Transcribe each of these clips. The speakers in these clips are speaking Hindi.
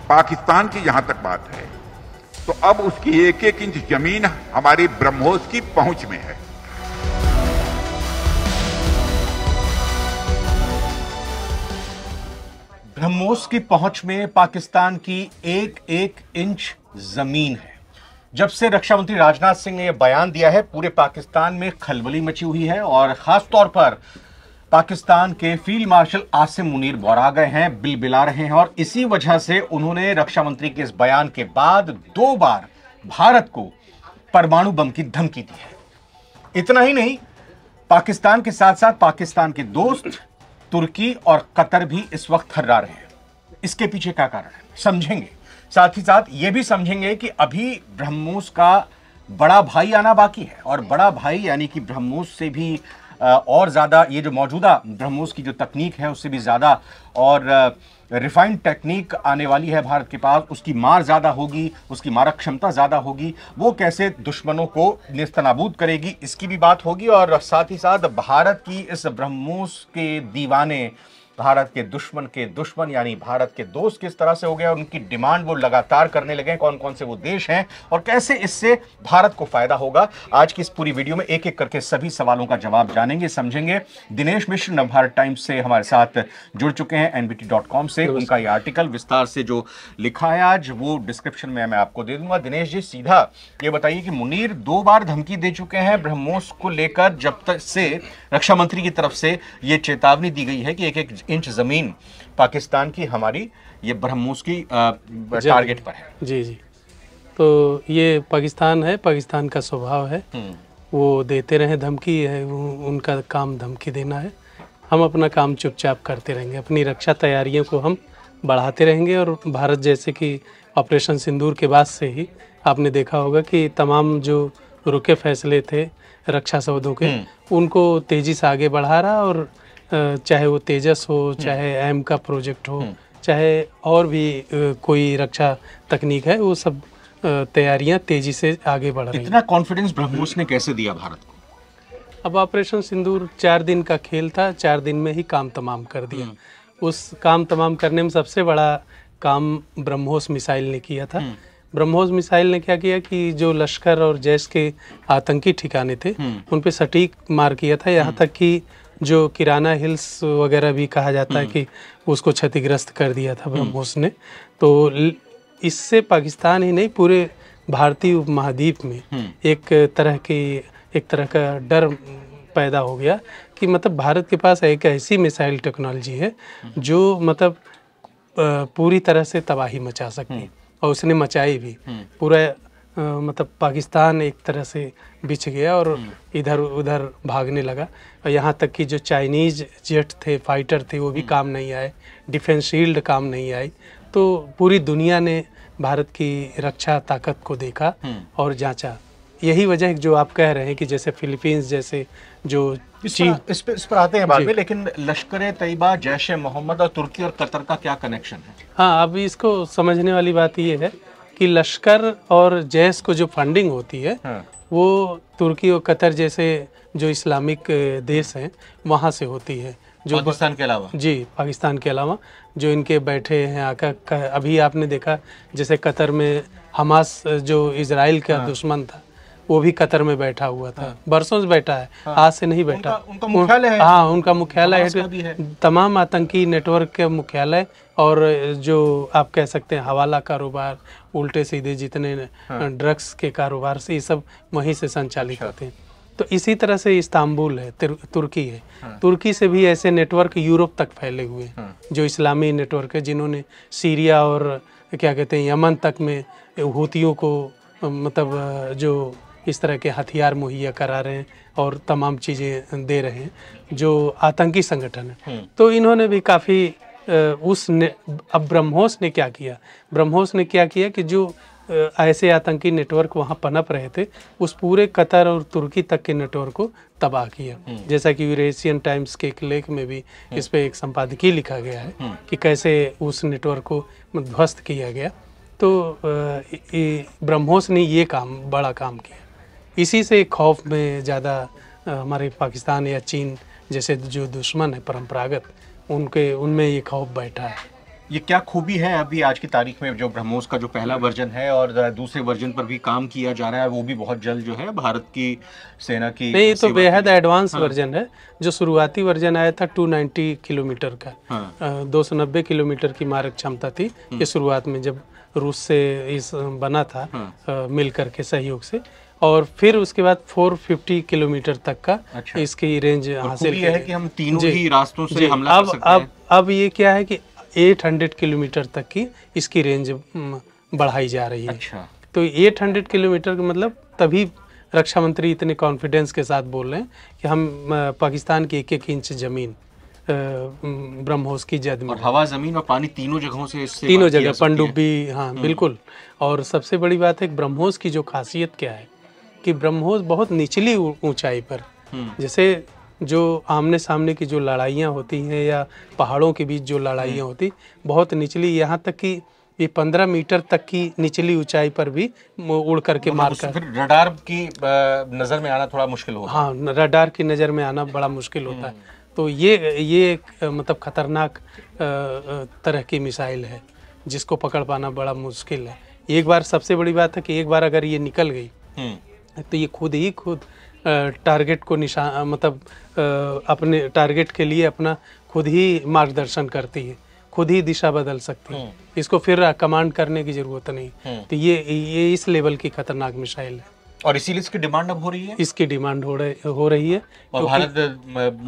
पाकिस्तान की जहां तक बात है तो अब उसकी एक एक इंच जमीन हमारी ब्रह्मोस की पहुंच में है। ब्रह्मोस की पहुंच में पाकिस्तान की एक एक इंच जमीन है। जब से रक्षा मंत्री राजनाथ सिंह ने यह बयान दिया है, पूरे पाकिस्तान में खलबली मची हुई है और खास तौर पर पाकिस्तान के फील्ड मार्शल आसिम मुनीर बौरा गए हैं, बिलबिला रहे हैं और इसी वजह से उन्होंने रक्षा मंत्री के इस बयान के बाद 2 बार भारत को परमाणु बम की धमकी दी है। इतना ही नहीं, पाकिस्तान के साथ साथ पाकिस्तान के दोस्त तुर्की और कतर भी इस वक्त थर्रा रहे हैं। इसके पीछे क्या कारण है समझेंगे, साथ ही साथ यह भी समझेंगे कि अभी ब्रह्मोस का बड़ा भाई आना बाकी है और बड़ा भाई यानी कि ब्रह्मोस से भी और ज्यादा, ये जो मौजूदा ब्रह्मोस की जो तकनीक है उससे भी ज्यादा और रिफाइंड टेक्निक आने वाली है भारत के पास, उसकी मार ज्यादा होगी, उसकी मारक क्षमता ज्यादा होगी, वो कैसे दुश्मनों को नेस्तनाबूद करेगी इसकी भी बात होगी। और साथ ही साथ भारत की इस ब्रह्मोस के दीवाने, भारत के दुश्मन यानी भारत के दोस्त किस तरह से हो गए और उनकी डिमांड वो लगातार करने लगे, कौन कौन से वो देश हैं और कैसे इससे भारत को फायदा होगा। आज की इस पूरी वीडियो में एक एक करके सभी सवालों का जवाब जानेंगे, समझेंगे। दिनेश मिश्र नवभारत टाइम्स से हमारे साथ जुड़ चुके हैं, nbt.com से। उनका ये आर्टिकल विस्तार से जो लिखा है आज, वो डिस्क्रिप्शन में मैं आपको दे दूंगा। दिनेश जी, सीधा ये बताइए कि मुनीर 2 बार धमकी दे चुके हैं ब्रह्मोस को लेकर, जब तक से रक्षा मंत्री की तरफ से ये चेतावनी दी गई है कि एक एक इंच जमीन पाकिस्तान की हमारी ये ब्रह्मोस की टारगेट पर है। जी जी, तो ये पाकिस्तान है, पाकिस्तान का स्वभाव है, वो देते रहे धमकी है, उनका काम धमकी देना है। हम अपना काम चुपचाप करते रहेंगे, अपनी रक्षा तैयारियों को हम बढ़ाते रहेंगे। और भारत जैसे कि ऑपरेशन सिंदूर के बाद से ही आपने देखा होगा कि तमाम जो रुके फैसले थे रक्षा सौदों के, उनको तेज़ी से आगे बढ़ा रहा। और चाहे वो तेजस हो, चाहे एम का प्रोजेक्ट हो, चाहे और भी कोई रक्षा तकनीक है, वो सब तैयारियां तेजी से आगे बढ़ रही हैं। इतना कॉन्फिडेंस ब्रह्मोस ने कैसे दिया भारत को? अब ऑपरेशन सिंदूर 4 दिन का खेल था, 4 दिन में ही काम तमाम कर दिया। उस काम तमाम करने में सबसे बड़ा काम ब्रह्मोस मिसाइल ने किया था। ब्रह्मोस मिसाइल ने क्या किया कि जो लश्कर और जैश के आतंकी ठिकाने थे उन पे सटीक मार किया था। यहाँ तक कि जो किराना हिल्स वगैरह भी कहा जाता है कि उसको क्षतिग्रस्त कर दिया था ब्रह्मोस ने। तो इससे पाकिस्तान ही नहीं, पूरे भारतीय उपमहाद्वीप में एक तरह का डर पैदा हो गया कि मतलब भारत के पास एक ऐसी मिसाइल टेक्नोलॉजी है जो मतलब पूरी तरह से तबाही मचा सकती है। और उसने मचाई भी। पूरा मतलब पाकिस्तान एक तरह से बिछ गया और इधर उधर भागने लगा। और यहाँ तक कि जो चाइनीज जेट थे, फाइटर थे, वो भी काम नहीं आए, डिफेंस शील्ड काम नहीं आई। तो पूरी दुनिया ने भारत की रक्षा ताकत को देखा और जांचा। यही वजह जो आप कह रहे हैं कि जैसे फिलीपींस जैसे जो इस पर आते हैं बाद में, लेकिन लश्कर तैयबा, जैश ए मोहम्मद और तुर्की और कतर का क्या कनेक्शन है? हाँ, अब इसको समझने वाली बात ये है कि लश्कर और जैश को जो फंडिंग होती है वो तुर्की और कतर जैसे जो इस्लामिक देश हैं वहाँ से होती है। जो पाकिस्तान के अलावा? जी, पाकिस्तान के अलावा जो इनके बैठे हैं आका। अभी आपने देखा जैसे कतर में हमास जो इजराइल का दुश्मन था, वो भी कतर में बैठा हुआ था। बरसों से बैठा है, आज से नहीं बैठा। उनका मुख्यालय है। हाँ, उनका मुख्यालय है। तमाम आतंकी नेटवर्क के मुख्यालय और जो आप कह सकते हैं हवाला कारोबार, उल्टे सीधे जितने ड्रग्स के कारोबार से, ये सब वहीं से संचालित होते हैं। तो इसी तरह से इस्तांबुल है, तुर्की है। तुर्की से भी ऐसे नेटवर्क यूरोप तक फैले हुए हैं जो इस्लामी नेटवर्क है, जिन्होंने सीरिया और क्या कहते हैं यमन तक में हूतियों को मतलब जो इस तरह के हथियार मुहैया करा रहे हैं और तमाम चीज़ें दे रहे हैं जो आतंकी संगठन है। तो इन्होंने भी काफ़ी अब ब्रह्मोस ने क्या किया? ब्रह्मोस ने क्या किया कि जो ऐसे आतंकी नेटवर्क वहाँ पनप रहे थे, उस पूरे कतर और तुर्की तक के नेटवर्क को तबाह किया। जैसा कि यूरेशियन टाइम्स के एक लेख में भी इस पे एक संपादकीय लिखा गया है कि कैसे उस नेटवर्क को ध्वस्त किया गया। तो ब्रह्मोस ने ये बड़ा काम किया। इसी से खौफ में ज़्यादा हमारे पाकिस्तान या चीन जैसे जो दुश्मन है परंपरागत, उनमें ये खौफ बैठा है। ये क्या खूबी है अभी आज की तारीख में जो ब्रह्मोस का जो पहला वर्जन है और दूसरे वर्जन पर भी काम किया जा रहा है, वो भी बहुत जल्द जो है भारत की सेना की नहीं, ये तो बेहद एडवांस हाँ। वर्जन है। जो शुरुआती वर्जन आया था 290 किलोमीटर का, हाँ। 290 किलोमीटर की मारक क्षमता थी ये शुरुआत में जब रूस से इस बना था, मिल करके सहयोग से। और फिर उसके बाद 450 किलोमीटर तक का अच्छा। इसकी रेंज हासिल ये है कि हम तीनों जी, ही रास्तों से जी, हमला कर सकते हैं। अब ये क्या है कि 800 किलोमीटर तक की इसकी रेंज बढ़ाई जा रही है। अच्छा। तो 800 किलोमीटर का मतलब तभी रक्षा मंत्री इतने कॉन्फिडेंस के साथ बोल रहे हैं कि हम पाकिस्तान की 1-1 इंच जमीन ब्रह्मोस की जद में, और हवा, जमीन और पानी तीनों जगहों से इससे तीनों जगह पनडुब्बी, हाँ बिल्कुल। और सबसे बड़ी बात है ब्रह्मोस की जो खासियत क्या है कि ब्रह्मोस बहुत निचली ऊंचाई पर, जैसे जो आमने सामने की जो लड़ाइयाँ होती हैं या पहाड़ों के बीच जो लड़ाइयाँ होती, बहुत निचली, यहाँ तक कि ये 15 मीटर तक की निचली ऊंचाई पर भी उड़ करके मार कर, फिर रडार की नजर में आना थोड़ा मुश्किल होगा। हाँ, रडार की नज़र में आना बड़ा मुश्किल होता है। तो ये एक मतलब खतरनाक तरह की मिसाइल है जिसको पकड़ पाना बड़ा मुश्किल है। एक बार, सबसे बड़ी बात है कि एक बार अगर ये निकल गई तो ये खुद टारगेट को निशान, मतलब अपने टारगेट के लिए अपना खुद ही मार्गदर्शन करती है, खुद ही दिशा बदल सकती है। इसको फिर कमांड करने की जरूरत नहीं। तो ये इस लेवल की खतरनाक मिसाइल है और इसीलिए इसकी डिमांड अब हो रही है। इसकी डिमांड हो रही है और भारत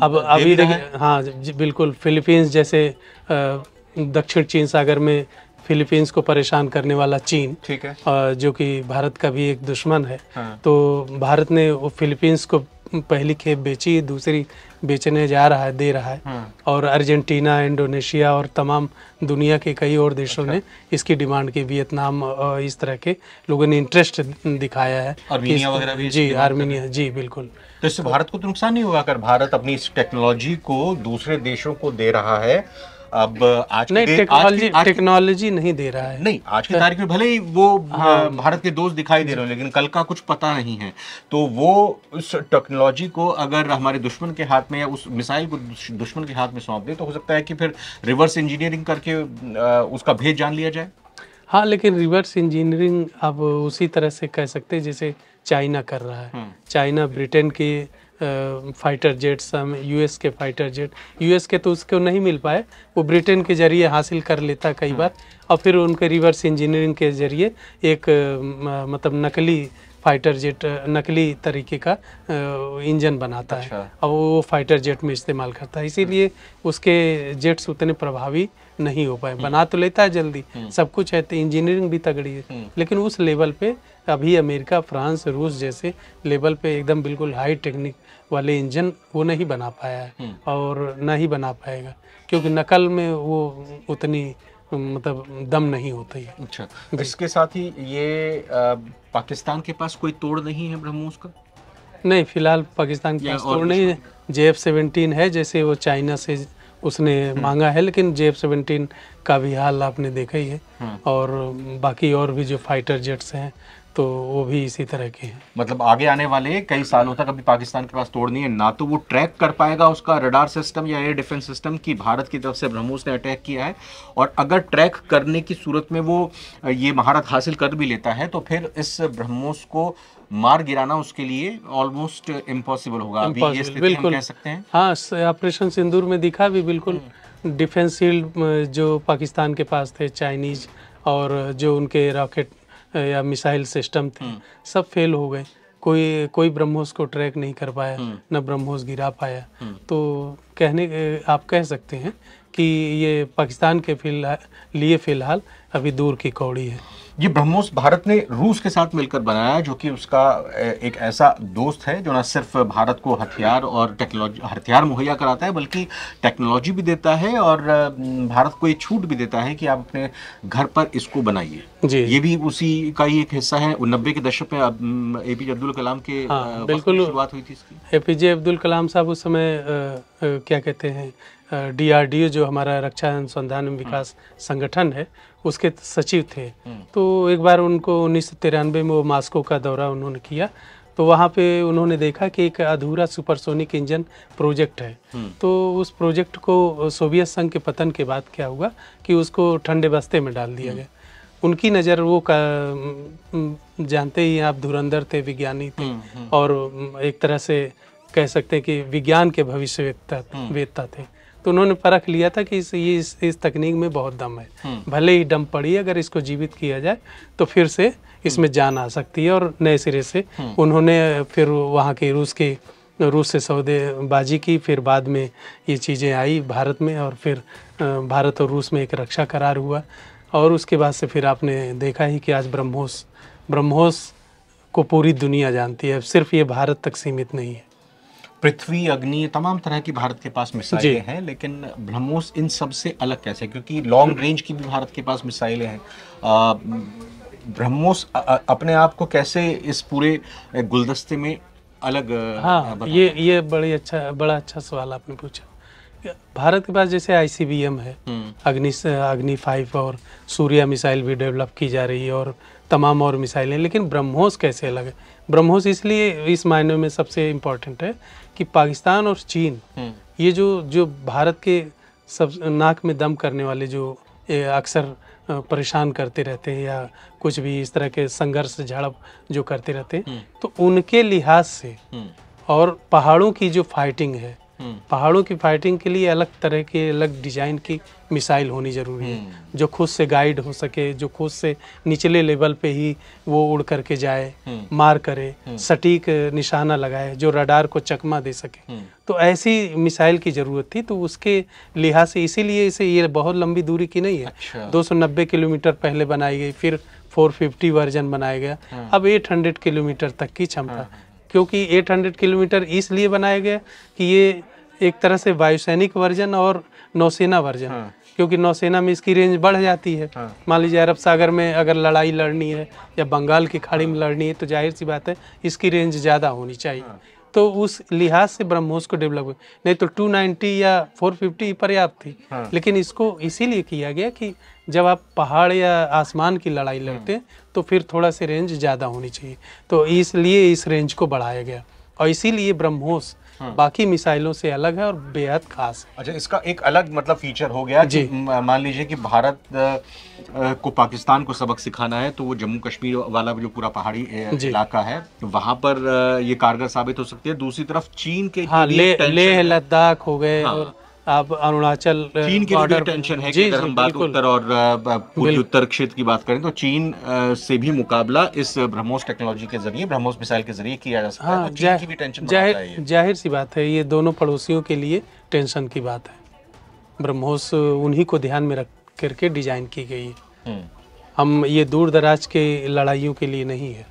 अब अभी हाँ बिल्कुल, फिलीपींस जैसे दक्षिण चीन सागर में फिलीपींस को परेशान करने वाला चीन, ठीक है, जो कि भारत का भी एक दुश्मन है। हाँ। तो भारत ने वो फिलीपींस को पहली खेप बेची, दूसरी बेचने जा रहा है, दे रहा है। हाँ। और अर्जेंटीना, इंडोनेशिया और तमाम दुनिया के कई और देशों ने इसकी डिमांड की। वियतनाम, इस तरह के लोगों ने इंटरेस्ट दिखाया है। आर्मीनिया वगैरह भी, जी आर्मीनिया, जी बिल्कुल। तो इससे भारत को तो नुकसान नहीं होगा अगर भारत अपनी इस टेक्नोलॉजी को दूसरे देशों को दे रहा है। अब आज नहीं, टेक्नोलॉजी नहीं दे रहा है। नहीं, आज की तारीख में भले ही वो भारत के दोस्त दिखाई दे रहे हो, लेकिन कल का कुछ पता नहीं है। तो वो उस टेक्नोलॉजी को अगर हमारे दुश्मन के हाथ में या उस मिसाइल को दुश्मन के हाथ में सौंप दे तो हो सकता है कि फिर रिवर्स इंजीनियरिंग करके उसका भेद जान लिया जाए। हाँ, लेकिन रिवर्स इंजीनियरिंग अब उसी तरह से कह सकते हैं जैसे चाइना कर रहा है। चाइना ब्रिटेन के फाइटर जेट्स, यूएस के फाइटर जेट, यूएस के तो उसको नहीं मिल पाए, वो ब्रिटेन के जरिए हासिल कर लेता कई बार, और फिर उनके रिवर्स इंजीनियरिंग के जरिए एक मतलब नकली फाइटर जेट, नकली तरीके का इंजन बनाता है। अब वो फाइटर जेट में इस्तेमाल करता है, इसीलिए उसके जेट्स उतने प्रभावी नहीं हो पाए। बना तो लेता है जल्दी, सब कुछ है, तो इंजीनियरिंग भी तगड़ी है, लेकिन उस लेवल पे अभी अमेरिका, फ्रांस, रूस जैसे लेवल पे एकदम बिल्कुल हाई टेक्निक वाले इंजन वो नहीं बना पाया है और ना ही बना पाएगा, क्योंकि नकल में वो उतनी मतलब दम नहीं होती है। अच्छा, इसके साथ ही ये पाकिस्तान के पास कोई तोड़ नहीं है ब्रह्मोस का? नहीं, फिलहाल पाकिस्तान के पास तोड़ नहीं है। JF-17 है, जैसे वो चाइना से उसने मांगा है, लेकिन JF-17 का भी हाल आपने देखा ही है। और बाकी और भी जो फाइटर जेट्स हैं तो वो भी इसी तरह के हैं। मतलब आगे आने वाले कई सालों तक अभी पाकिस्तान के पास तोड़ नहीं है, ना तो वो ट्रैक कर पाएगा उसका रडार सिस्टम या एयर डिफेंस सिस्टम की भारत की तरफ से ब्रह्मोस ने अटैक किया है, और अगर ट्रैक करने की सूरत में वो ये महारत हासिल कर भी लेता है तो फिर इस ब्रह्मोस को मार गिराना उसके लिए ऑलमोस्ट इम्पॉसिबल होगा। अभी ये स्थिति हम कह सकते हैं। हाँ, ऑपरेशन सिंदूर में दिखा भी बिल्कुल। डिफेंस शील्ड जो पाकिस्तान के पास थे चाइनीज, और जो उनके रॉकेट या मिसाइल सिस्टम थे, सब फेल हो गए। कोई ब्रह्मोस को ट्रैक नहीं कर पाया, न ब्रह्मोस गिरा पाया। तो आप कह सकते हैं कि ये पाकिस्तान के लिए फिलहाल अभी दूर की कौड़ी है। ये ब्रह्मोस भारत ने रूस के साथ मिलकर बनाया, जो कि उसका एक ऐसा दोस्त है जो न सिर्फ भारत को हथियार मुहैया कराता है, बल्कि टेक्नोलॉजी भी देता है और भारत को ये छूट भी देता है कि आप अपने घर पर इसको बनाइए। ये भी उसी का ही एक हिस्सा है। 90 के दशक में APJ अब्दुल कलाम के बिल्कुल शुरुआत हुई थी इसकी। APJ अब्दुल कलाम साहब उस समय क्या कहते हैं, DRDO जो हमारा रक्षा अनुसंधान एवं विकास संगठन है, उसके सचिव थे। तो एक बार उनको 1993 में वो मास्को का दौरा उन्होंने किया, तो वहाँ पे उन्होंने देखा कि एक अधूरा सुपरसोनिक इंजन प्रोजेक्ट है। तो उस प्रोजेक्ट को सोवियत संघ के पतन के बाद क्या हुआ कि उसको ठंडे बस्ते में डाल दिया गया। उनकी नज़र वो जानते ही आप धुरंधर थे, विज्ञानी थे और एक तरह से कह सकते हैं कि विज्ञान के भविष्यवेत्ता थे। तो उन्होंने परख लिया था कि इस तकनीक में बहुत दम है, भले ही दम पड़ी, अगर इसको जीवित किया जाए तो फिर से इसमें जान आ सकती है। और नए सिरे से उन्होंने फिर वहाँ के रूस से सौदेबाजी की, फिर बाद में ये चीज़ें आई भारत में और फिर भारत और रूस में एक रक्षा करार हुआ। और उसके बाद से फिर आपने देखा ही कि आज ब्रह्मोस को पूरी दुनिया जानती है, सिर्फ ये भारत तक सीमित नहीं है। पृथ्वी, अग्नि, तमाम तरह की भारत के पास मिसाइलें हैं, लेकिन ब्रह्मोस इन सब से अलग कैसे? क्योंकि लॉन्ग रेंज की भी भारत के पास मिसाइलें हैं। ब्रह्मोस अपने आप को कैसे इस पूरे गुलदस्ते में अलग हाँ, ये बड़ा अच्छा सवाल आपने पूछा। भारत के पास जैसे ICBM है, अग्नि 5 और सूर्या मिसाइल भी डेवलप की जा रही है और तमाम और मिसाइलें, लेकिन ब्रह्मोस कैसे अलग है? ब्रह्मोस इसलिए इस मायने में सबसे इम्पोर्टेंट है कि पाकिस्तान और चीन ये जो भारत के सब नाक में दम करने वाले जो अक्सर परेशान करते रहते हैं या कुछ भी इस तरह के संघर्ष झड़प जो करते रहते हैं, तो उनके लिहाज से और पहाड़ों की जो फाइटिंग है, पहाड़ों की फाइटिंग के लिए अलग तरह के अलग डिजाइन की मिसाइल होनी जरूरी है, जो खुद से गाइड हो सके, जो खुद से निचले लेवल पे ही वो उड़ करके जाए, मार करे, सटीक निशाना लगाए, जो रडार को चकमा दे सके। तो ऐसी मिसाइल की जरूरत थी। तो उसके लिहाज से इसीलिए इसे ये बहुत लंबी दूरी की नहीं है। अच्छा। 290 किलोमीटर पहले बनाई गई, फिर 450 वर्जन बनाया गया, अब 800 किलोमीटर तक की क्षमता। क्योंकि 800 किलोमीटर इसलिए बनाया गया कि ये एक तरह से वायुसैनिक वर्जन और नौसेना वर्जन, क्योंकि नौसेना में इसकी रेंज बढ़ जाती है। मान लीजिए अरब सागर में अगर लड़ाई लड़नी है या बंगाल की खाड़ी में लड़नी है, तो जाहिर सी बात है इसकी रेंज ज़्यादा होनी चाहिए। तो उस लिहाज से ब्रह्मोस को डेवलप हुआ, नहीं तो 290 या 450 पर्याप्त थी। लेकिन इसको इसीलिए किया गया कि जब आप पहाड़ या आसमान की लड़ाई लड़ते हैं तो फिर थोड़ा सी रेंज ज़्यादा होनी चाहिए, तो इसलिए इस रेंज को बढ़ाया गया। और इसीलिए ब्रह्मोस बाकी मिसाइलों से अलग है और बेहद खास है। अच्छा, इसका एक अलग मतलब फीचर हो गया कि मान लीजिए कि भारत को पाकिस्तान को सबक सिखाना है, तो वो जम्मू कश्मीर वाला जो पूरा पहाड़ी इलाका है वहां पर ये कारगर साबित हो सकती है। दूसरी तरफ चीन के लेह लद्दाख हो गए और आप अरुणाचल, चीन की भी टेंशन है कि अगर हम बात उत्तर और पूर्वी उत्तर क्षेत्र की बात करें तो चीन से भी मुकाबला इस ब्रह्मोस टेक्नोलॉजी के जरिए, ब्रह्मोस मिसाइल के जरिए किया जा सकता है। तो चीन की भी टेंशन जाहिर सी बात है, ये दोनों पड़ोसियों के लिए टेंशन की बात है। ब्रह्मोस उन्हीं को ध्यान में रख करके डिजाइन की गई है। हम ये दूर दराज के लड़ाइयों के लिए नहीं है,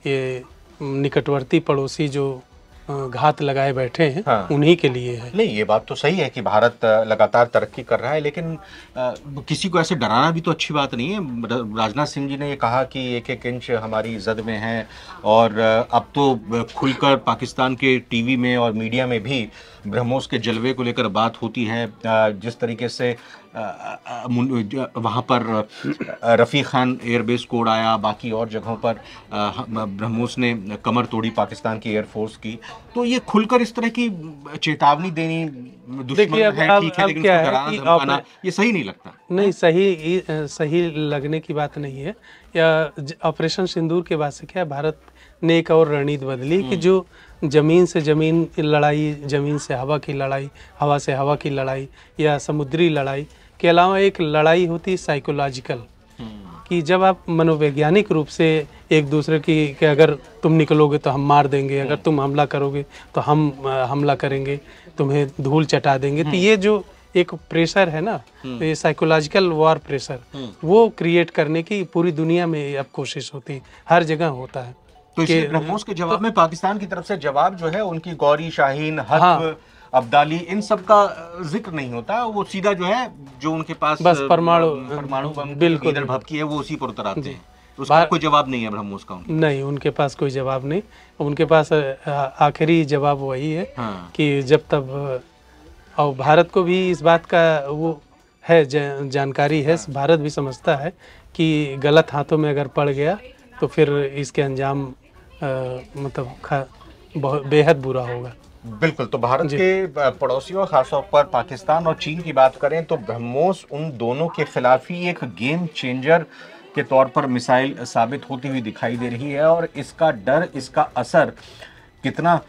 ये निकटवर्ती पड़ोसी जो घात लगाए बैठे हैं, उन्हीं के लिए है। नहीं, ये बात तो सही है कि भारत लगातार तरक्की कर रहा है, लेकिन किसी को ऐसे डराना भी तो अच्छी बात नहीं है। राजनाथ सिंह जी ने ये कहा कि 1-1 इंच हमारी जद में है, और अब तो खुलकर पाकिस्तान के टीवी में और मीडिया में भी ब्रह्मोस के जलवे को लेकर बात होती है। जिस तरीके से वहाँ पर रफ़ी खान एयरबेस कोड आया, बाकी और जगहों पर ब्रह्मोस ने कमर तोड़ी पाकिस्तान की एयरफोर्स की, तो ये खुलकर इस तरह की चेतावनी देनी दुश्मन है, ठीक है, लेकिन उसको डराना धमकाना ये सही नहीं लगता। नहीं, सही लगने की बात नहीं है। या ऑपरेशन सिंदूर के बाद से क्या भारत ने एक और रणनीति बदली कि जो जमीन से जमीन लड़ाई, जमीन से हवा की लड़ाई, हवा से हवा की लड़ाई या समुद्री लड़ाई के अलावा एक लड़ाई होती है साइकोलॉजिकल, कि जब आप मनोवैज्ञानिक रूप से एक दूसरे की अगर तुम निकलोगे तो हम मार देंगे, अगर तुम हमला करोगे तो हम हमला करेंगे, तुम्हें धूल चटा देंगे, तो ये जो एक प्रेशर है ना, तो ये साइकोलॉजिकल वॉर प्रेशर, वो क्रिएट करने की पूरी दुनिया में अब कोशिश होती है, हर जगह होता है। तो इस ब्रह्मोस के जवाब में पाकिस्तान की तरफ से जवाब जो है उनकी गौरी शाहीन, हत्फ, अब्दाली, इन सब का जिक्र नहीं होता। वो सीधा जो है जो उनके पास बस परमाणु बम बिल्कुल भभकी है, वो उसी पर उतर आते हैं। उसका कोई जवाब नहीं है ब्रह्मोस का? नहीं, उनके पास कोई जवाब नहीं। उनके पास आखिरी जवाब वही है कि जब तब, और भारत को भी इस बात का वो है जानकारी है, भारत भी समझता है कि गलत हाथों में अगर पड़ गया तो फिर इसके अंजाम मतलब बहुत बेहद बुरा होगा। बिल्कुल। तो भारत के पड़ोसियों, खासतौर पर पाकिस्तान और चीन की बात करें तो ब्रह्मोस उन दोनों के खिलाफ ही एक गेम चेंजर के तौर पर मिसाइल साबित होती हुई दिखाई दे रही है, और इसका डर, इसका असर कितना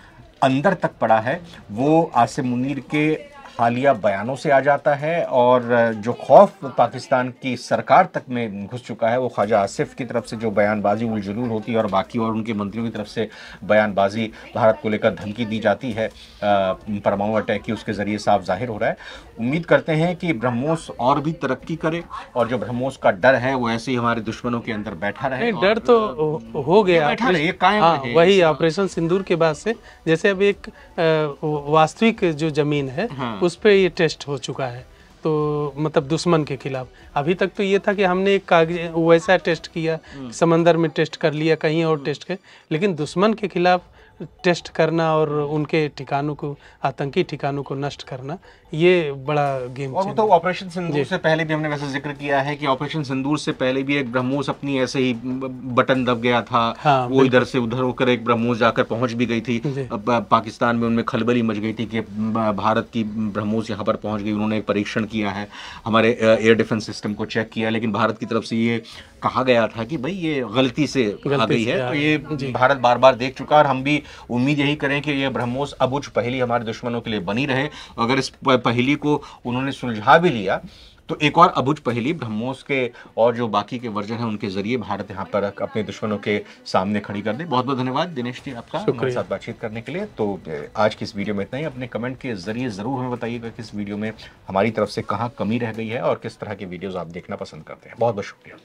अंदर तक पड़ा है वो आसिम मुनीर के हालिया बयानों से आ जाता है। और जो खौफ पाकिस्तान की सरकार तक में घुस चुका है वो ख्वाजा आसिफ की तरफ से जो बयानबाजी उलझुल होती है और बाकी और उनके मंत्रियों की तरफ से बयानबाजी भारत को लेकर धमकी दी जाती है परमाणु अटैक की, उसके जरिए साफ जाहिर हो रहा है। उम्मीद करते हैं कि ब्रह्मोस और भी तरक्की करे और जो ब्रह्मोस का डर है वो ऐसे ही हमारे दुश्मनों के अंदर बैठा रहे। डर तो हो गया, बैठा रहे, कायम रहे। वही ऑपरेशन सिंदूर के बाद से जैसे अब एक वास्तविक जो जमीन है उस पे ये टेस्ट हो चुका है, तो मतलब दुश्मन के खिलाफ। अभी तक तो ये था कि हमने एक कागज वैसा टेस्ट किया, समंदर में टेस्ट कर लिया, कहीं और टेस्ट कर, लेकिन दुश्मन के खिलाफ टेस्ट करना और उनके ठिकानों को, आतंकी ठिकानों को नष्ट करना, ये बड़ा गेम और वो तो ऑपरेशन सिंदूर से पहले भी हमने वैसे जिक्र किया है कि ऑपरेशन सिंदूर से पहले भी एक ब्रह्मोस अपनी ऐसे ही बटन दब गया था। हाँ, वो इधर से उधर होकर एक ब्रह्मोस जाकर पहुंच भी गई थी। पाकिस्तान में उनमें खलबली मच गई थी कि भारत की ब्रह्मोस यहाँ पर पहुंच गई। उन्होंने एक परीक्षण किया है, हमारे एयर डिफेंस सिस्टम को चेक किया, लेकिन भारत की तरफ से ये कहा गया था कि भाई ये गलती से आ गई है। तो ये भारत बार बार देख चुका है और हम भी उम्मीद यही करें कि ये ब्रह्मोस अबुझ पहेली हमारे दुश्मनों के लिए बनी रहे। अगर इस पहेली को उन्होंने सुलझा भी लिया तो एक और अबुझ पहेली ब्रह्मोस के और जो बाकी के वर्जन हैं उनके जरिए भारत यहाँ पर अपने दुश्मनों के सामने खड़ी कर दे। बहुत बहुत धन्यवाद दिनेश जी आपका हमारे साथ बातचीत करने के लिए। तो आज की इस वीडियो में इतना ही। अपने कमेंट के जरिए जरूर हमें बताइएगा कि इस वीडियो में हमारी तरफ से कहाँ कमी रह गई है और किस तरह के वीडियोज आप देखना पसंद करते हैं। बहुत बहुत शुक्रिया।